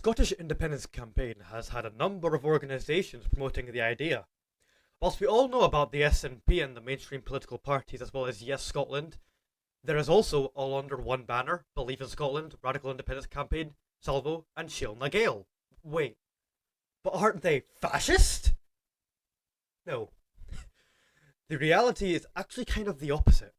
Scottish independence campaign has had a number of organisations promoting the idea. Whilst we all know about the SNP and the mainstream political parties as well as Yes Scotland, there is also, all under one banner, Believe in Scotland, Radical Independence Campaign, Salvo, and Sìol Nan Gàidheal. Wait, but aren't they fascist? No. The reality is actually kind of the opposite.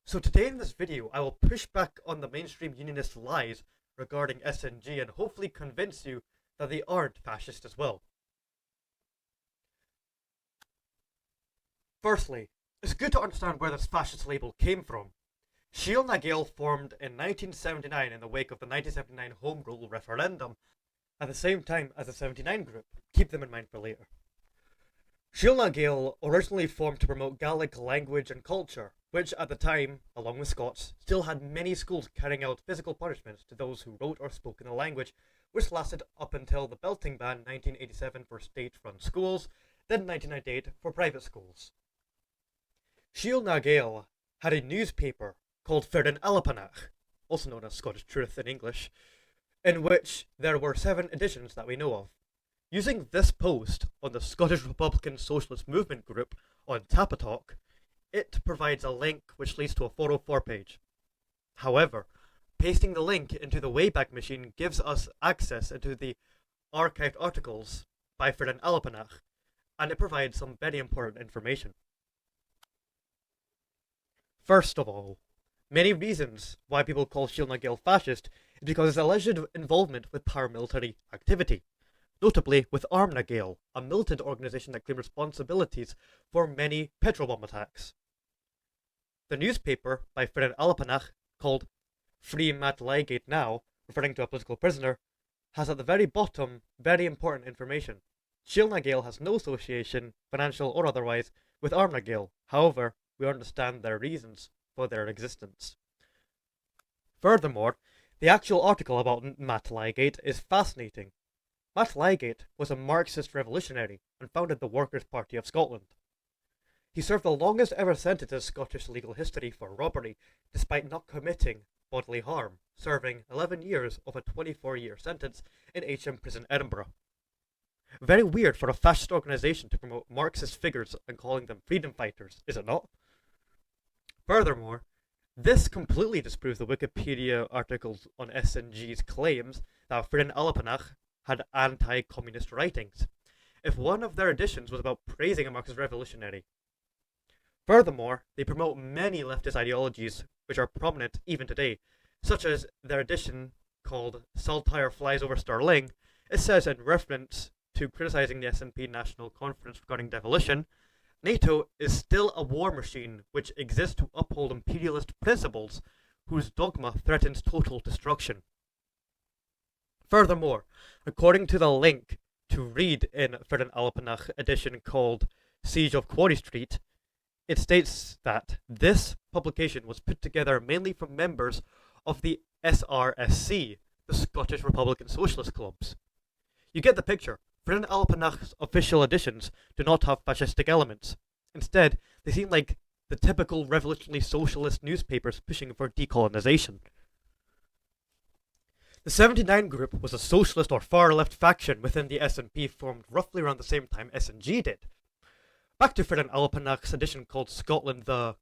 So today in this video, I will push back on the mainstream unionist lies regarding SNG and hopefully convince you that they aren't fascist as well. Firstly, it's good to understand where this fascist label came from. Sìol Nan Gàidheal formed in 1979 in the wake of the 1979 Home Rule referendum, at the same time as the 79 group. Keep them in mind for later. Sìol Nan Gàidheal originally formed to promote Gaelic language and culture, which at the time, along with Scots, still had many schools carrying out physical punishments to those who wrote or spoke in the language, which lasted up until the Belting Ban 1987 for state-run schools, then 1998 for private schools. Sìol Nan Gàidheal had a newspaper called Firinn Albannach, also known as Scottish Truth in English, in which there were 7 editions that we know of. Using this post on the Scottish Republican Socialist Movement group on Tapatalk, it provides a link which leads to a 404 page. However, pasting the link into the Wayback machine gives us access into the archived articles by Firinn Albannach, and it provides some very important information. First of all, many reasons why people call Sìol Nan Gàidheal fascist is because of its alleged involvement with paramilitary activity, notably with Arm Na Gàidheal, a militant organisation that claimed responsibilities for many petrol bomb attacks. The newspaper by Firinn Albannach, called Free Matt Lygate Now, referring to a political prisoner, has at the very bottom very important information. Sìol Nan Gàidheal has no association, financial or otherwise, with Arm Na Gàidheal. However, we understand their reasons for their existence. Furthermore, the actual article about Matt Lygate is fascinating. Matt Lygate was a Marxist revolutionary and founded the Workers' Party of Scotland. He served the longest ever sentence in Scottish legal history for robbery, despite not committing bodily harm, serving 11 years of a 24-year sentence in HM Prison, Edinburgh. Very weird for a fascist organisation to promote Marxist figures and calling them freedom fighters, is it not? Furthermore, this completely disproves the Wikipedia articles on SNG's claims that Firinn Albannach had anti-communist writings, if one of their editions was about praising a Marxist revolutionary. Furthermore, they promote many leftist ideologies which are prominent even today, such as their edition called Saltire Flies Over Stirling. It says in reference to criticising the SNP National Conference regarding devolution, NATO is still a war machine which exists to uphold imperialist principles whose dogma threatens total destruction. Furthermore, according to the link to read in Firinn Albannach edition called Siege of Quarry Street, it states that this publication was put together mainly from members of the SRSC, the Scottish Republican Socialist Clubs. You get the picture. Firinn Albannach's official editions do not have fascistic elements. Instead, they seem like the typical revolutionary socialist newspapers pushing for decolonisation. The 79 group was a socialist or far-left faction within the SNP formed roughly around the same time SNG did. Back to Firinn Albannach's edition called Scotland the ?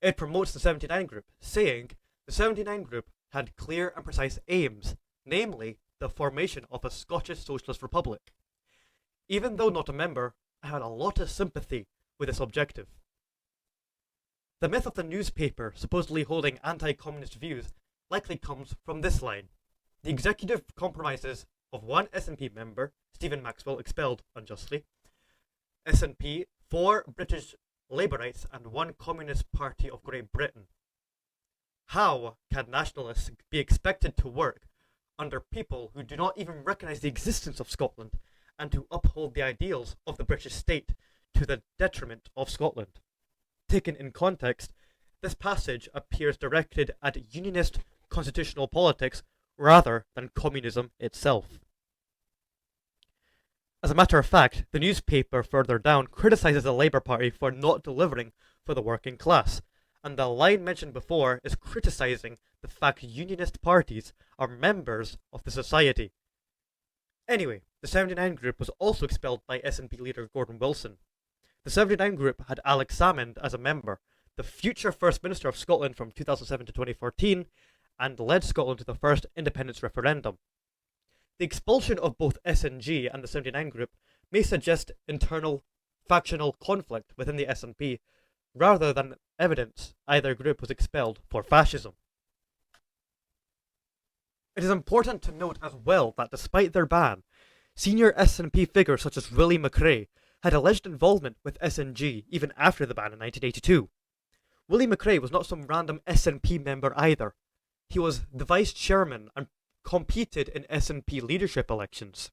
It promotes the 79 group, saying the 79 group had clear and precise aims, namely the formation of a Scottish Socialist Republic. Even though not a member, I had a lot of sympathy with this objective. The myth of the newspaper supposedly holding anti-communist views likely comes from this line. The executive compromises of one SNP member, Stephen Maxwell, expelled unjustly, SNP, 4 British Labourites and 1 Communist Party of Great Britain. How can nationalists be expected to work under people who do not even recognise the existence of Scotland and to uphold the ideals of the British state to the detriment of Scotland? Taken in context, this passage appears directed at unionist constitutional politics rather than communism itself. As a matter of fact, the newspaper further down criticises the Labour Party for not delivering for the working class, and the line mentioned before is criticising the fact unionist parties are members of the society. Anyway, the 79 group was also expelled by SNP leader Gordon Wilson. The 79 group had Alex Salmond as a member, the future First Minister of Scotland from 2007 to 2014, and led Scotland to the first independence referendum. The expulsion of both SNG and the 79 group may suggest internal factional conflict within the SNP, rather than evidence either group was expelled for fascism. It is important to note as well that despite their ban, senior SNP figures such as Willie McCrae had alleged involvement with SNG even after the ban in 1982. Willie McCrae was not some random SNP member either. He was the vice chairman and competed in SNP leadership elections.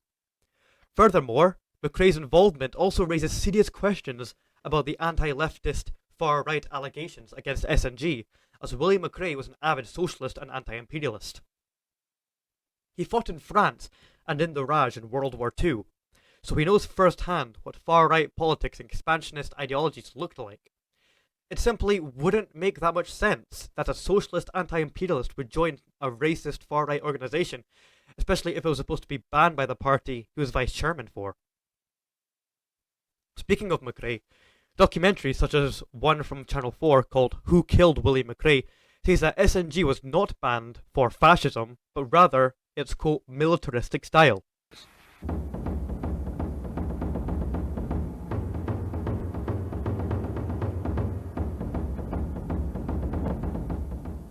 Furthermore, McCrae's involvement also raises serious questions about the anti-leftist far-right allegations against SNG, as Willie McCrae was an avid socialist and anti-imperialist. He fought in France and in the Raj in World War II, so he knows firsthand what far-right politics and expansionist ideologies looked like. It simply wouldn't make that much sense that a socialist anti-imperialist would join a racist far-right organisation, especially if it was supposed to be banned by the party he was vice chairman for. Speaking of McCrae, documentaries such as one from Channel 4 called Who Killed Willie McCrae says that SNG was not banned for fascism, but rather its quote militaristic style.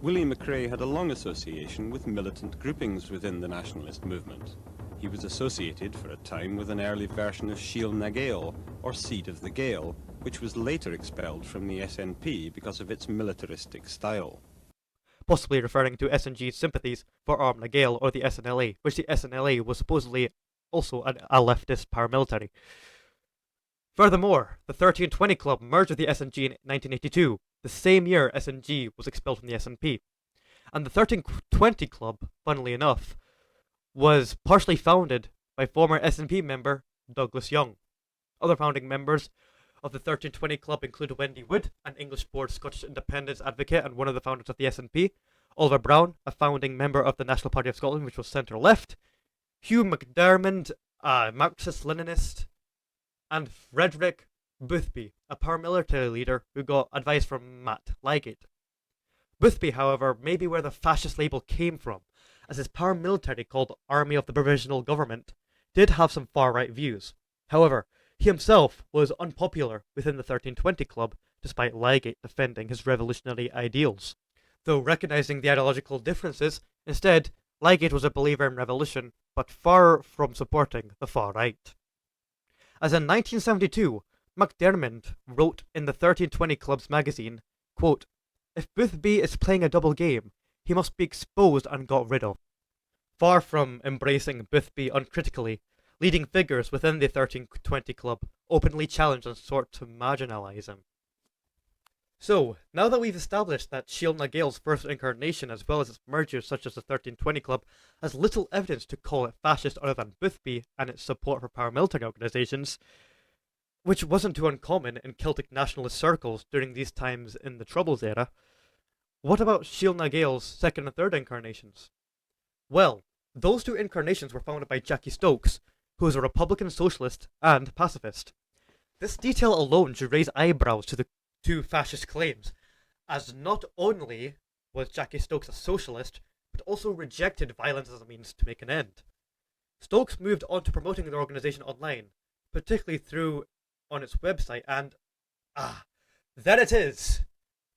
Willie McCrae had a long association with militant groupings within the nationalist movement. He was associated for a time with an early version of Sìol Nan Gàidheal, or Seed of the Gael, which was later expelled from the SNP because of its militaristic style. Possibly referring to SNG's sympathies for Armagh Gael or the SNLA, which the SNLA was supposedly also a leftist paramilitary. Furthermore, the 1320 Club merged with the SNG in 1982, the same year SNG was expelled from the SNP. And the 1320 Club, funnily enough, was partially founded by former SNP member Douglas Young. Other founding members of the 1320 Club include Wendy Wood, an English-born Scottish independence advocate and one of the founders of the SNP, Oliver Brown, a founding member of the National Party of Scotland, which was centre-left, Hugh McDermott, a Marxist-Leninist, and Frederick Boothby, a paramilitary leader who got advice from Matt Ligate. Boothby, however, may be where the fascist label came from, as his paramilitary called Army of the Provisional Government did have some far-right views. However, he himself was unpopular within the 1320 Club, despite Ligate defending his revolutionary ideals. Though recognizing the ideological differences, instead, Ligate was a believer in revolution, but far from supporting the far right. As in 1972, McDermott wrote in the 1320 Club's magazine, quote, "If Boothby is playing a double game, he must be exposed and got rid of." Far from embracing Boothby uncritically, leading figures within the 1320 Club openly challenged and sought to marginalise him. So, now that we've established that Sìol Nan Gàidheal's first incarnation, as well as its mergers such as the 1320 Club, has little evidence to call it fascist other than Boothby and its support for paramilitary organisations, which wasn't too uncommon in Celtic nationalist circles during these times in the Troubles era, what about Sìol Nan Gàidheal's second and third incarnations? Well, those two incarnations were founded by Jackie Stokes, who is a Republican socialist and pacifist. This detail alone should raise eyebrows to the two fascist claims, as not only was Jackie Stokes a socialist, but also rejected violence as a means to make an end. Stokes moved on to promoting the organisation online, particularly through on its website, and there it is!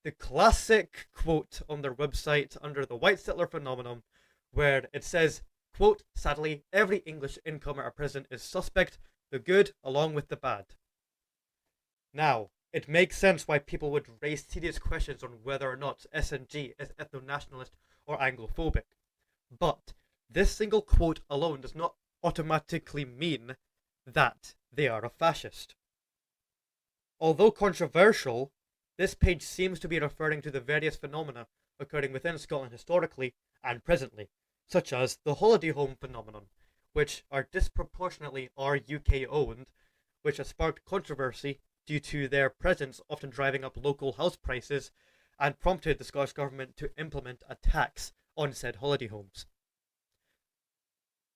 The classic quote on their website under the white settler phenomenon, where it says, quote, "Sadly, every English incomer at present is suspect, the good along with the bad." Now, it makes sense why people would raise serious questions on whether or not SNG is ethno-nationalist or Anglophobic. But this single quote alone does not automatically mean that they are a fascist. Although controversial, this page seems to be referring to the various phenomena occurring within Scotland historically and presently, such as the holiday home phenomenon, which are disproportionately UK owned, which has sparked controversy due to their presence often driving up local house prices and prompted the Scottish Government to implement a tax on said holiday homes.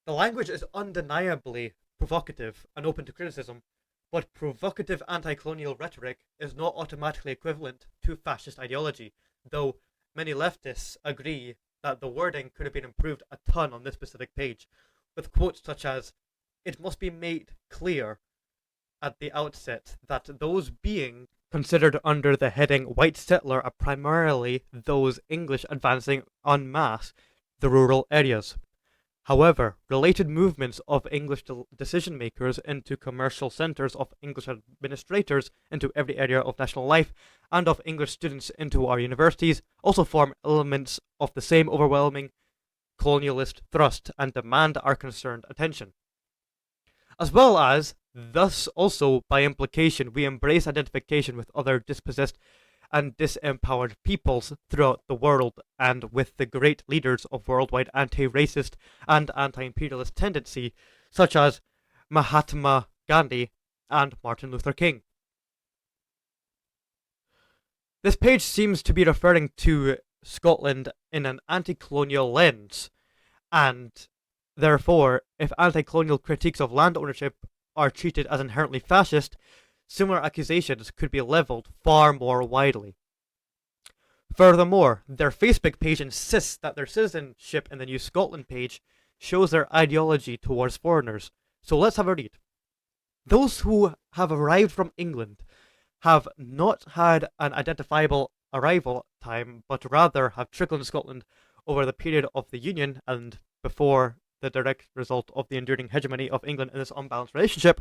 The language is undeniably provocative and open to criticism, but provocative anti-colonial rhetoric is not automatically equivalent to fascist ideology, though many leftists agree that the wording could have been improved a ton on this specific page, with quotes such as, "It must be made clear at the outset that those being considered under the heading white settler are primarily those English advancing en masse the rural areas. However, related movements of English decision makers into commercial centres, of English administrators into every area of national life, and of English students into our universities also form elements of the same overwhelming colonialist thrust and demand our concerned attention. As well as, thus also by implication, we embrace identification with other dispossessed and disempowered peoples throughout the world, and with the great leaders of worldwide anti-racist and anti-imperialist tendency, such as Mahatma Gandhi and Martin Luther King." This page seems to be referring to Scotland in an anti-colonial lens, and therefore, if anti-colonial critiques of land ownership are treated as inherently fascist, similar accusations could be levelled far more widely. Furthermore, their Facebook page insists that their citizenship in the New Scotland page shows their ideology towards foreigners. So let's have a read. "Those who have arrived from England have not had an identifiable arrival time, but rather have trickled in Scotland over the period of the Union and before the direct result of the enduring hegemony of England in this unbalanced relationship.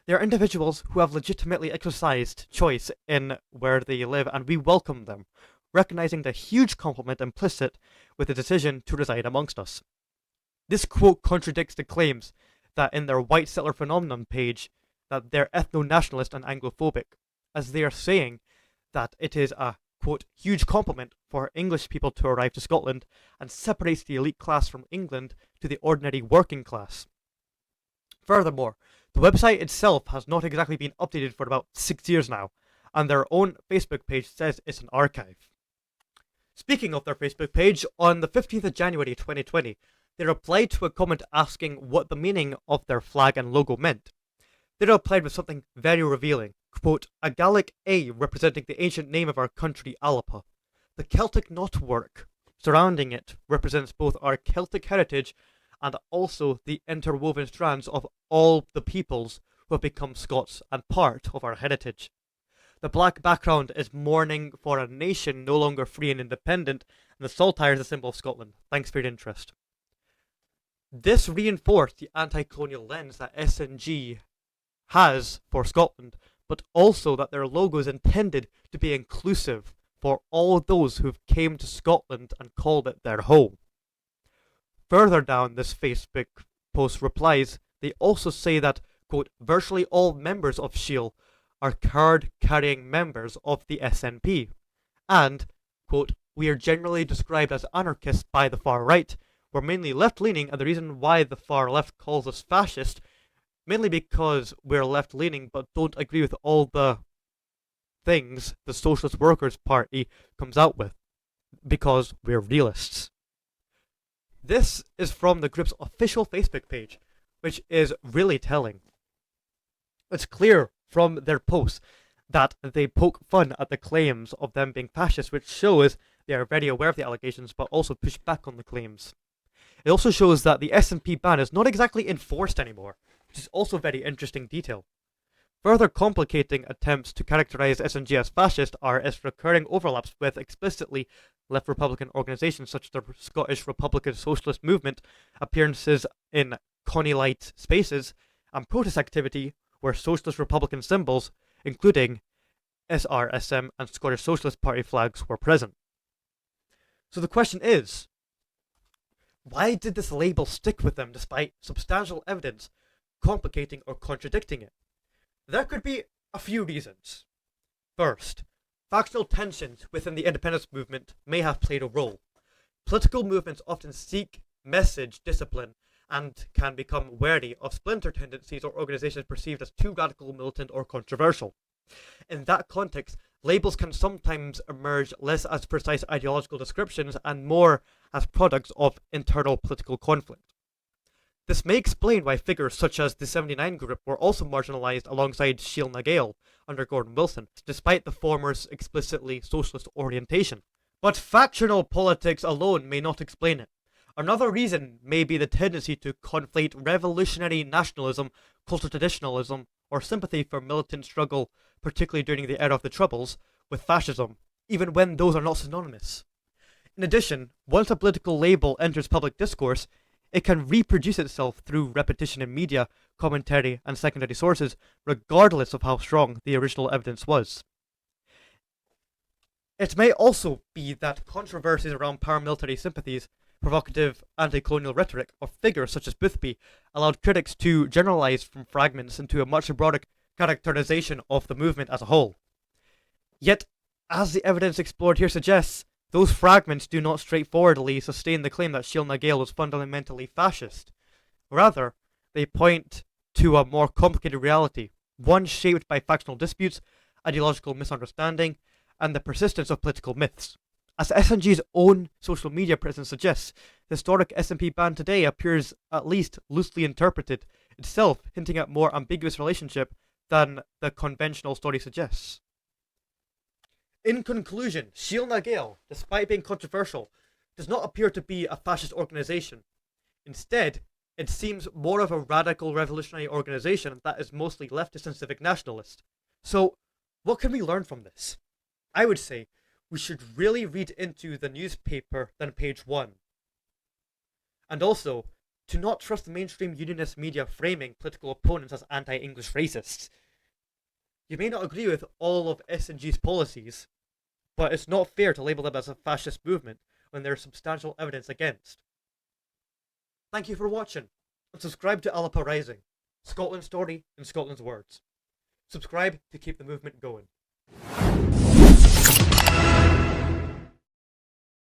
They are individuals who have legitimately exercised choice in where they live, and we welcome them, recognizing the huge compliment implicit with the decision to reside amongst us." This quote contradicts the claims that in their white settler phenomenon page that they're ethno-nationalist and Anglophobic, as they are saying that it is a, quote, "huge compliment for English people to arrive to Scotland and separates the elite class from England to the ordinary working class." Furthermore, the website itself has not exactly been updated for about 6 years now, and their own Facebook page says it's an archive. Speaking of their Facebook page, on the 15th of January 2020, they replied to a comment asking what the meaning of their flag and logo meant. They replied with something very revealing, quote, "A Gaelic A representing the ancient name of our country, Alba. The Celtic knotwork surrounding it represents both our Celtic heritage and also the interwoven strands of all the peoples who have become Scots and part of our heritage. The black background is mourning for a nation no longer free and independent, and the saltire is a symbol of Scotland. Thanks for your interest." This reinforced the anti-colonial lens that SNG has for Scotland, but also that their logo is intended to be inclusive for all those who came to Scotland and called it their home. Further down this Facebook post replies, they also say that, quote, "virtually all members of Sìol are card-carrying members of the SNP, and, quote, we are generally described as anarchists by the far right. We're mainly left-leaning, and the reason why the far left calls us fascist, mainly because we're left-leaning but don't agree with all the things the Socialist Workers' Party comes out with, because we're realists." This is from the group's official Facebook page, which is really telling. It's clear from their posts that they poke fun at the claims of them being fascist, which shows they are very aware of the allegations but also push back on the claims. It also shows that the SNP ban is not exactly enforced anymore, which is also very interesting detail. Further complicating attempts to characterize SNG as fascist are its recurring overlaps with explicitly left Republican organisations such as the Scottish Republican Socialist Movement, appearances in Connie-lite spaces, and protest activity where Socialist Republican symbols, including SRSM and Scottish Socialist Party flags, were present. So the question is, why did this label stick with them despite substantial evidence complicating or contradicting it? There could be a few reasons. First, factional tensions within the independence movement may have played a role. Political movements often seek message discipline and can become wary of splinter tendencies or organizations perceived as too radical, militant, or controversial. In that context, labels can sometimes emerge less as precise ideological descriptions and more as products of internal political conflict. This may explain why figures such as the 79 group were also marginalised alongside Sìol Nan Gàidheal under Gordon Wilson, despite the former's explicitly socialist orientation. But factional politics alone may not explain it. Another reason may be the tendency to conflate revolutionary nationalism, cultural traditionalism, or sympathy for militant struggle, particularly during the era of the Troubles, with fascism, even when those are not synonymous. In addition, once a political label enters public discourse, it can reproduce itself through repetition in media, commentary, and secondary sources, regardless of how strong the original evidence was. It may also be that controversies around paramilitary sympathies, provocative anti-colonial rhetoric, or figures such as Boothby allowed critics to generalize from fragments into a much broader characterization of the movement as a whole. Yet, as the evidence explored here suggests, those fragments do not straightforwardly sustain the claim that Sìol Nan Gàidheal was fundamentally fascist. Rather, they point to a more complicated reality, one shaped by factional disputes, ideological misunderstanding, and the persistence of political myths. As SNG's own social media presence suggests, the historic SNP ban today appears at least loosely interpreted, itself hinting at more ambiguous relationship than the conventional story suggests. In conclusion, Sìol Nan Gàidheal, despite being controversial, does not appear to be a fascist organisation. Instead, it seems more of a radical revolutionary organisation that is mostly leftist and civic nationalist. So, what can we learn from this? I would say we should really read into the newspaper than page 1. And also, to not trust the mainstream unionist media framing political opponents as anti-English racists. You may not agree with all of SNG's policies, but it's not fair to label them as a fascist movement when there's substantial evidence against. Thank you for watching, and subscribe to Alba Rising, Scotland's story in Scotland's words. Subscribe to keep the movement going.